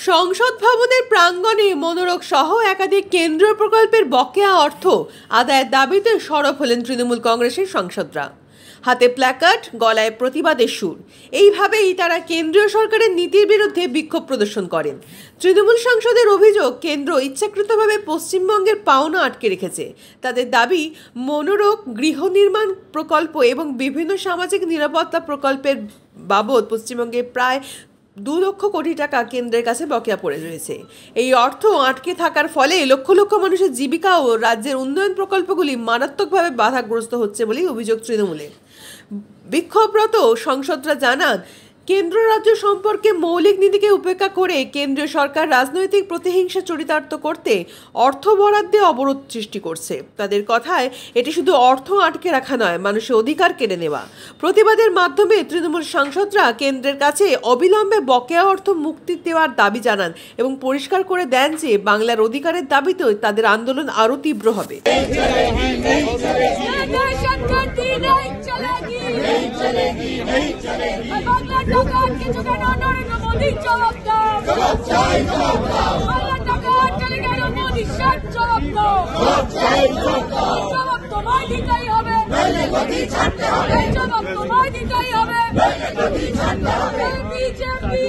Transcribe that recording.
সংসদ ভবনের প্রাঙ্গণে মনোরোগ সহ একাধিক কেন্দ্রীয় প্রকল্পের বকেয়া অর্থ আদায়ের দাবিতে সরব হলেন তৃণমূল কংগ্রেসের সাংসদরা। হাতে প্ল্যাকার্ড, গলায় প্রতিবাদের সুর। এইভাবেই তারা কেন্দ্রীয় সরকারের নীতির বিরুদ্ধে বিক্ষোভ প্রদর্শন করেন। তৃণমূল সাংসদের অভিযোগ, কেন্দ্র ইচ্ছাকৃতভাবে পশ্চিমবঙ্গের পাওনা আটকে রেখেছে। তাদের দাবি, মনোরোগ, গৃহ নির্মাণ প্রকল্প এবং বিভিন্ন সামাজিক নিরাপত্তা প্রকল্পের বাবদ পশ্চিমবঙ্গে প্রায় 2 লক্ষ কোটি টাকা কেন্দ্রের কাছে বকেয়া পড়ে রয়েছে। এই অর্থ আটকে থাকার ফলে লক্ষ লক্ষ মানুষের জীবিকা ও রাজ্যের উন্নয়ন প্রকল্পগুলি মারাত্মকভাবে বাধাগ্রস্ত হচ্ছে বলেই অভিযোগ তৃণমূলের। বিক্ষোভরত সাংসদরা জানান, কেন্দ্র রাজ্য সম্পর্কে মৌলিক নীতিকে উপেক্ষা করে কেন্দ্রীয় সরকার রাজনৈতিক প্রতিহিংসা চরিতার্থ করতে অর্থ বরাদ্দে অবরোধ সৃষ্টি করছে। তাদের কথায় এটি শুধু অর্থ আটকে রাখা নয়, মানুষের অধিকার কেড়ে নেওয়া। প্রতিবাদের মাধ্যমে তৃণমূল সাংসদরা কেন্দ্রের কাছে অবিলম্বে বকেয়া অর্থ মুক্তি দেওয়ার দাবি জানান এবং পরিষ্কার করে দেন যে বাংলার অধিকারের দাবিতে তাদের আন্দোলন আরও তীব্র হবে। বিজেপি